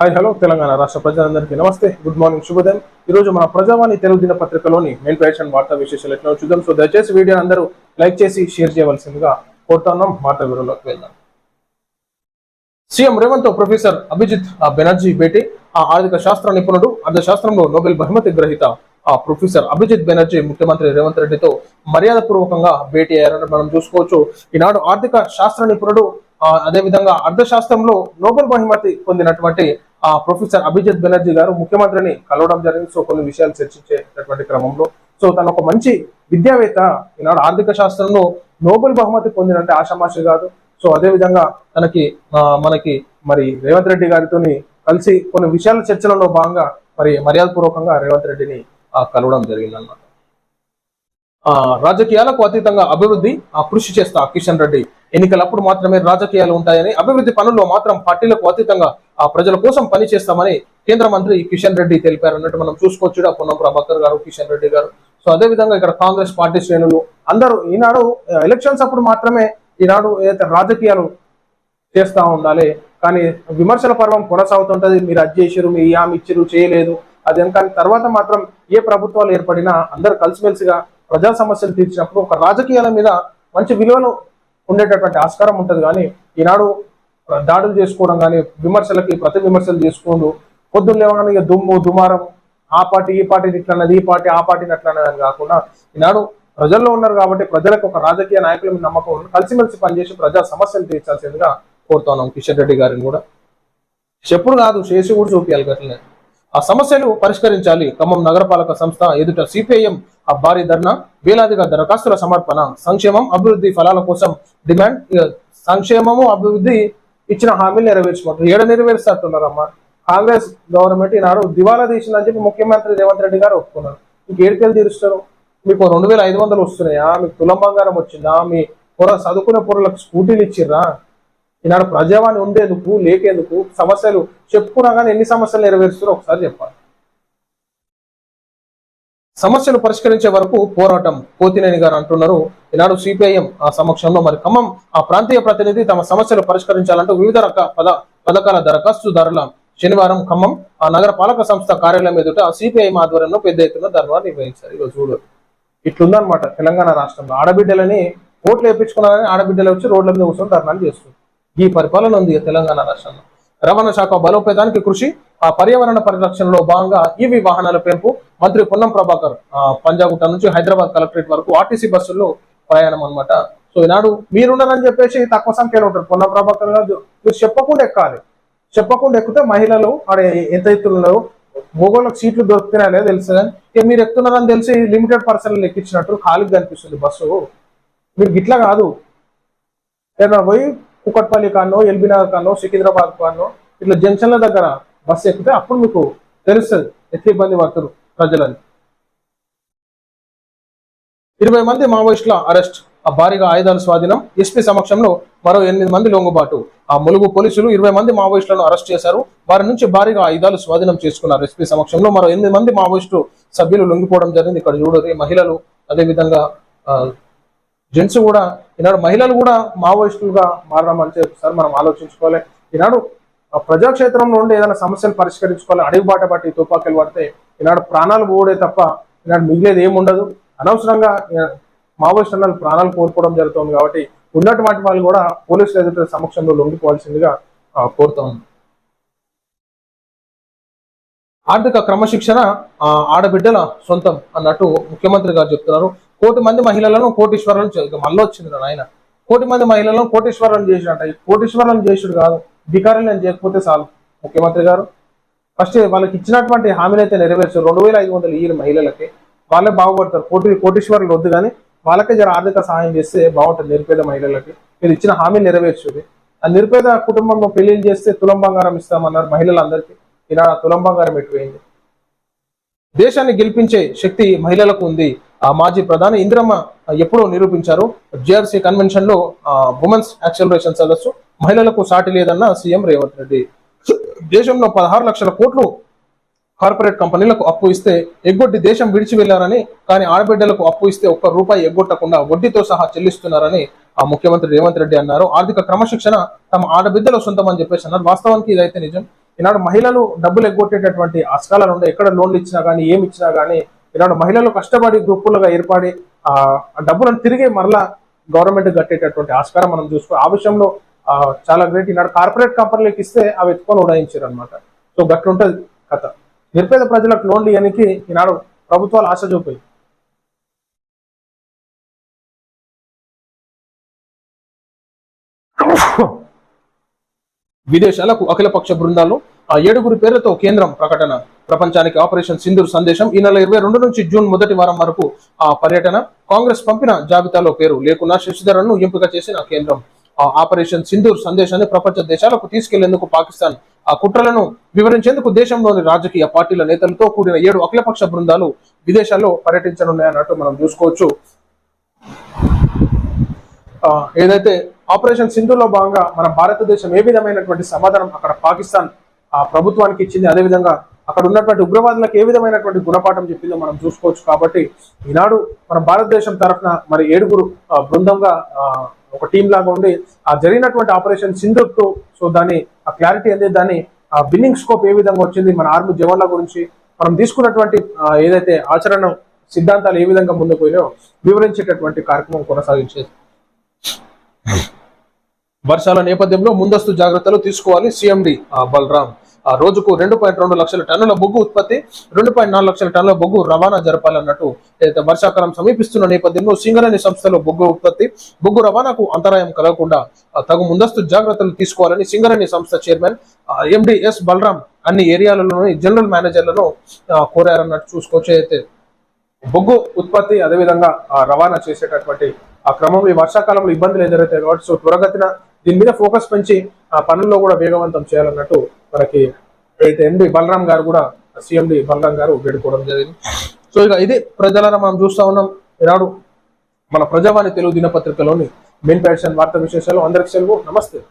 Hi hello Telangana రాష్ట్ర ప్రజలందరికీ నమస్తే, గుడ్ మార్నింగ్, శుభోదయం. ఈరోజు మన ప్రజావాణి తెలుగు దినపత్రికలోని మెయిన్ పేషన్ వార్తా విశేషాలు ఎట్లా చూద్దాం. సో దయచేసి వీడియో అందరూ లైక్ చేసి షేర్ చేయవలసిందిగా కోరుతున్నాం. వార్తా వివరంలోకి వెళ్దాం. సీఎం రేవంత్ తో ప్రొఫెసర్ అభిజిత్ బెనర్జీ భేటీ. ఆర్థిక శాస్త్ర నిపుణుడు, అర్థశాస్త్రంలో నోబెల్ బహుమతి గ్రహీత ప్రొఫెసర్ అభిజిత్ బెనర్జీ ముఖ్యమంత్రి రేవంత్ రెడ్డితో మర్యాద పూర్వకంగా భేటీ అయ్యారని మనం చూసుకోవచ్చు. ఈనాడు ఆర్థిక శాస్త్ర నిపుణుడు, అదేవిధంగా అర్థశాస్త్రంలో నోబెల్ బహుమతి పొందినటువంటి ప్రొఫెసర్ అభిజిత్ బెనర్జీ గారు ముఖ్యమంత్రిని కలవడం జరిగింది. సో కొన్ని విషయాలు చర్చించేటటువంటి క్రమంలో తను ఒక మంచి విద్యావేత్త. ఈనాడు ఆర్థిక శాస్త్రంలో నోబెల్ బహుమతి పొందినంటే ఆషామాషి కాదు. సో అదే విధంగా మనకి మరి రేవంత్ రెడ్డి గారితో కలిసి కొన్ని విషయాల చర్చలలో భాగంగా మరి మర్యాద పూర్వకంగా రేవంత్ రెడ్డిని కలవడం జరిగిందన్నమాట. రాజకీయాలకు అతీతంగా అభివృద్ధి కృషి చేస్తా కిషన్ రెడ్డి. ఎన్నికలప్పుడు మాత్రమే రాజకీయాలు ఉంటాయని, అభివృద్ధి పనుల్లో మాత్రం పార్టీలకు అతీతంగా ప్రజల కోసం పనిచేస్తామని కేంద్ర మంత్రి కిషన్ రెడ్డి తెలిపారు అన్నట్టు మనం చూసుకోవచ్చు. పొన్నం ప్రభాకర్ గారు, కిషన్ రెడ్డి గారు. సో అదే విధంగా ఇక్కడ కాంగ్రెస్ పార్టీ శ్రేణులు అందరూ ఈనాడు ఎలక్షన్స్ అప్పుడు మాత్రమే ఈనాడు ఏదైతే రాజకీయాలు చేస్తా ఉండాలి, కానీ విమర్శల పర్వం కొనసాగుతుంటది. మీరు అది చేసిరు, మీ హామీ ఇచ్చిరు, చేయలేదు అది. కానీ తర్వాత మాత్రం ఏ ప్రభుత్వాలు ఏర్పడినా అందరూ కలిసిమెలిసిగా ప్రజా సమస్యలు తీర్చినప్పుడు ఒక రాజకీయాల మీద మంచి విలువలు ఉండేటటువంటి ఆస్కారం ఉంటుంది. కానీ ఈనాడు దాడులు చేసుకోవడం కానీ, విమర్శలకి ప్రతి విమర్శలు చేసుకోండు, పొద్దున్న లేవగానే ఇక దుమ్ము దుమారం, ఆ పార్టీ ఈ పార్టీని ఇట్లన్నది, ఈ పార్టీ ఆ పార్టీని అట్లన్నది అని కాకుండా ఈనాడు ప్రజల్లో ఉన్నారు కాబట్టి ప్రజలకు ఒక రాజకీయ నాయకుల మీద నమ్మకం కలిసిమెలిసి పనిచేసి ప్రజా సమస్యలు తీర్చాల్సిందిగా కోరుతున్నాం కిషన్ రెడ్డి గారిని కూడా. చెప్పుడు కాదు, చేసి కూడా చూపించాలి. గట్లనే ఆ సమస్యలు పరిష్కరించాలి. ఖమ్మం నగరపాలక సంస్థ ఎదుట సిపిఐఎం భారీ ధర్నా, వేలాదిగా దరఖాస్తుల సమర్పణ. సంక్షేమం అభివృద్ధి ఫలాల కోసం డిమాండ్. సంక్షేమము అభివృద్ధి ఇచ్చిన హామీలు నెరవేర్చుకుంటారు. ఏడ నెరవేరుస్తారమ్మా. కాంగ్రెస్ గవర్నమెంట్ ఈనాడు దివాలా తీసిందని చెప్పి ముఖ్యమంత్రి రేవంత్ రెడ్డి గారు ఒప్పుకున్నారు. మీకు ఏడుకెళ్ళి తీరుస్తారు? మీకు 2500 వస్తున్నాయా? మీకు తులం బంగారం వచ్చిందా? మీ చదువుకునే పొరలకు స్కూటీలు ఇచ్చిర్రా? ఈనాడు ప్రజావాణి ఉండేందుకు లేకేందుకు? సమస్యలు చెప్పుకున్నా కానీ ఎన్ని సమస్యలు నెరవేరుస్తారో ఒకసారి చెప్పాలి. సమస్యలు పరిష్కరించే వరకు పోరాటం, పోతినేని గారు అంటున్నారు. ఈనాడు సిపిఐఎం సమక్షంలో మరి ఖమ్మం ప్రాంతీయ ప్రతినిధి తమ సమస్యలు పరిష్కరించాలంటూ వివిధ పథకాల దరఖాస్తుదారుల శనివారం ఖమ్మం నగర పాలక సంస్థ కార్యాలయం ఎదుట సిపిఐఎం ఆధ్వర్యంలో పెద్ద ఎత్తున ధర్నా నిర్వహించారు. ఈరోజు చూడు ఇట్లుందనమాట. తెలంగాణ రాష్ట్రంలో ఆడబిడ్డలని ఓట్లు వేయించుకున్నారని ఆడబిడ్డలు వచ్చి రోడ్ల మీద కూర్చొని ధర్నాలు చేస్తుంది. ఈ పరిపాలన ఉంది తెలంగాణ రాష్ట్రంలో. రవాణా శాఖ బలోపేతానికి కృషి, పర్యావరణ పరిరక్షణలో భాగంగా ఈవీ వాహనాల పెంపు. మంత్రి పొన్నం ప్రభాకర్ పంజాగుట్ట నుంచి హైదరాబాద్ కలెక్టరేట్ వరకు ఆర్టీసీ బస్సుల్లో ప్రయాణం అనమాట. సో ఈనాడు మీరున్నారని చెప్పేసి తక్కువ సంఖ్యలో ఉంటారు. పొన్నం ప్రభాకర్ గారు మీరు చెప్పకుండా ఎక్కాలి. చెప్పకుండా ఎక్కితే మహిళలు ఆడ ఎంత ఎత్తులలో మొగోళ్ళకి సీట్లు దొరుకుతున్నాయో లేదో తెలుసు. కానీ మీరు ఎక్కుతున్నారని తెలిసి లిమిటెడ్ పర్సన్లు ఎక్కించినట్టు ఖాళీగా కనిపిస్తుంది బస్సు. మీరు గిట్లా కాదు, ఏదైనా పోయి కుకట్పల్లి కానో, ఎల్బీనగర్ కానో, సికింద్రాబాద్ కానో ఇట్లా జంక్షన్ల దగ్గర బస్సు ఎక్కితే అప్పుడు మీకు తెలుస్తుంది ఎట్లా ఇబ్బంది పడుతున్నారు ప్రజలని. 20 మంది మావోయిస్టుల అరెస్ట్, భారీగా ఆయుధాల స్వాధీనం. ఎస్పీ సమక్షంలో మరో 8 మంది లొంగుబాటు. ములుగు పోలీసులు 20 మంది మావోయిస్టులను అరెస్ట్ చేశారు. వారి నుంచి భారీగా ఆయుధాలు స్వాధీనం చేసుకున్నారు. ఎస్పీ సమక్షంలో మరో 8 మంది మావోయిస్టు సభ్యులు లొంగిపోవడం జరిగింది. ఇక్కడ చూడరు మహిళలు, అదేవిధంగా జెంట్స్ కూడా. ఈనాడు మహిళలు కూడా మావోయిస్టులుగా మారడం అంటే ఒకసారి మనం ఆలోచించుకోవాలి. ఈనాడు ప్రజాక్షేత్రంలో ఉండి ఏదైనా సమస్యలు పరిష్కరించుకోవాలి. అడవి బాట పట్టి తుపాకీలు పడితే ఈనాడు ప్రాణాలు పోవడే తప్ప ఈనాడు మిగిలేదు ఏముండదు. అనవసరంగా మావోయిస్ట్ అన్నలు ప్రాణాలు కోల్పోవడం జరుగుతుంది. కాబట్టి ఉన్నటువంటి వాళ్ళు కూడా పోలీసులు ఎదుట సమక్షంలో లొంగిపోవాల్సిందిగా కోరుతాం. ఆర్థిక క్రమశిక్షణ ఆడబిడ్డల సొంతం అన్నట్టు ముఖ్యమంత్రి గారు చెప్తున్నారు. 1 కోటి మంది మహిళలను కోటీశ్వరులను మళ్ళీ వచ్చింది ఆయన. 1 కోటి మంది మహిళలను కోటీశ్వరులను చేసినట్ట. కోటీశ్వరులను చేసుడు కాదు, భికారులను చేయకపోతే చాలు. ముఖ్యమంత్రి గారు ఫస్ట్ వాళ్ళకి ఇచ్చినటువంటి హామీలు అయితే నెరవేర్చారు. 2500 ఇయ్యరు మహిళలకి, వాళ్ళే బాగుపడతారు. కోటీశ్వరులు వద్దు కానీ వాళ్ళకే జర ఆర్థిక సహాయం చేస్తే బాగుంటుంది. నిరుపేద మహిళలకి మీరు ఇచ్చిన హామీలు నెరవేర్చుది. ఆ నిరుపేద కుటుంబంలో పెళ్లిళ్ళు చేస్తే తులం బంగారం ఇస్తామన్నారు మహిళలందరికీ. ఈనాడు తులం బంగారం ఎటుపోయింది? దేశాన్ని గెలిపించే శక్తి మహిళలకు ఉంది. మాజీ ప్రధాని ఇందిరమ్మ ఎప్పుడో నిరూపించారు. జిఆర్సీ కన్వెన్షన్ లో ఉమెన్స్ యాక్సలరేషన్ సదస్సు మహిళలకు సాటి లేదన్న సీఎం రేవంత్ రెడ్డి. దేశంలో 16 లక్షల కోట్లు కార్పొరేట్ కంపెనీలకు అప్పు ఇస్తే ఎగ్గొట్టి దేశం విడిచి వెళ్లారని, కానీ ఆడబిడ్డలకు అప్పు ఇస్తే ₹1 ఎగ్గొట్టకుండా వడ్డీతో సహా చెల్లిస్తున్నారని ముఖ్యమంత్రి రేవంత్ రెడ్డి అన్నారు. ఆర్థిక క్రమశిక్షణ తమ ఆడబిడ్డల సొంతం అని చెప్పేసి అన్నారు. వాస్తవానికి ఇదైతే నిజం. ఈనాడు మహిళలు డబ్బులు ఎగ్గొట్టేటటువంటి ఆస్కారాలు ఉండే, ఎక్కడ లోన్లు ఇచ్చినా కానీ ఏమి ఇచ్చినా కానీ ఈనాడు మహిళలు కష్టపడి గ్రూపులుగా ఏర్పడి ఆ డబ్బులను తిరిగి మరలా గవర్నమెంట్ కట్టేటటువంటి ఆస్కారం మనం చూసుకో. ఆ విషయంలో చాలా గ్రేట్. ఈనాడు కార్పొరేట్ కంపెనీలకు ఇస్తే అవి ఎత్తుకొని ఉడాయించారు అనమాట. సో గట్లుంటది కథ. నిరుపేద ప్రజలకు లోన్లు ఇవ్వడానికి ఈనాడు ప్రభుత్వాలు ఆశ చూపాయి. విదేశాలకు అఖిలపక్ష బృందాలు 7 పేర్లతో కేంద్రం ప్రకటన. ప్రపంచానికి ఆపరేషన్ సింధూర్ సందేశం. ఈ నెల 22 నుంచి జూన్ మొదటి వారం వరకు పర్యటన. కాంగ్రెస్ పంపిన జాబితాలో పేరు లేకున్నా శశిధరన్ను ఎంపిక చేసిన కేంద్రం. ఆపరేషన్ సింధూర్ సందేశాన్ని ప్రపంచ దేశాలకు తీసుకెళ్లేందుకు పాకిస్తాన్ కుట్రలను వివరించేందుకు దేశంలోని రాజకీయ పార్టీల నేతలతో కూడిన 7 అఖిలపక్ష బృందాలు విదేశాల్లో పర్యటించనున్నాయన్నట్టు మనం చూసుకోవచ్చు. ఏదైతే ఆపరేషన్ సింధూర్లో భాగంగా మన భారతదేశం ఏ విధమైనటువంటి సమాధానం అక్కడ పాకిస్తాన్ ప్రభుత్వానికి ఇచ్చింది, అదేవిధంగా అక్కడ ఉన్నటువంటి ఉగ్రవాదులకు ఏ విధమైనటువంటి గుణపాఠం చెప్పిందో మనం చూసుకోవచ్చు. కాబట్టి ఈనాడు మన భారతదేశం తరఫున మరి 7 బృందంగా ఒక టీం లాగా ఉండి జరిగినటువంటి ఆపరేషన్ సింధూర్ కు సో దాని క్లారిటీ అనేది, దాని బిన్నింగ్ స్కోప్ ఏ విధంగా వచ్చింది, మన ఆర్మీ జవాన్ల గురించి మనం తీసుకున్నటువంటి ఏదైతే ఆచరణ సిద్ధాంతాలు ఏ విధంగా ముందుకు పోయినాయో వివరించేటటువంటి కార్యక్రమం కొనసాగించేది. వర్షాల నేపథ్యంలో ముందస్తు జాగ్రత్తలు తీసుకోవాలి సిఎండి బలరాం. రోజుకు 2.2 లక్షల టన్నుల బొగ్గు ఉత్పత్తి, 2.4 లక్షల టన్నుల బొగ్గు రవాణా జరపాలన్నట్టు. వర్షాకాలం సమీపిస్తున్న నేపథ్యంలో సింగరేణి సంస్థలో బొగ్గు ఉత్పత్తి, బొగ్గు రవాణాకు అంతరాయం కలగకుండా తగు ముందస్తు జాగ్రత్తలు తీసుకోవాలని సింగరేణి సంస్థ చైర్మన్ ఎండిఎస్ బలరాం అన్ని ఏరియాలలోని జనరల్ మేనేజర్లను కోరారన్నట్టు చూసుకోవచ్చు. అయితే బొగ్గు ఉత్పత్తి అదేవిధంగా రవాణా చేసేటటువంటి ఆ క్రమంలో ఈ వర్షాకాలంలో ఇబ్బందులు ఎదురవుతాయి కాబట్టి సో త్వరగతిన దీని మీద ఫోకస్ పెంచి ఆ పనుల్లో కూడా వేగవంతం చేయాలన్నట్టు మనకి అయితే ఎండి బలరాం గారు కూడా సిఎండి బలరాం గారు వేడుకోవడం జరిగింది. సో ఇక ఇది ప్రజలను మనం చూస్తా ఉన్నాం. ఈనాడు మన ప్రజావాణి తెలుగు దినపత్రికలోని మెయిన్ ప్యాషన్ వార్తా విశేషాలు. అందరికి సెలవు. నమస్తే.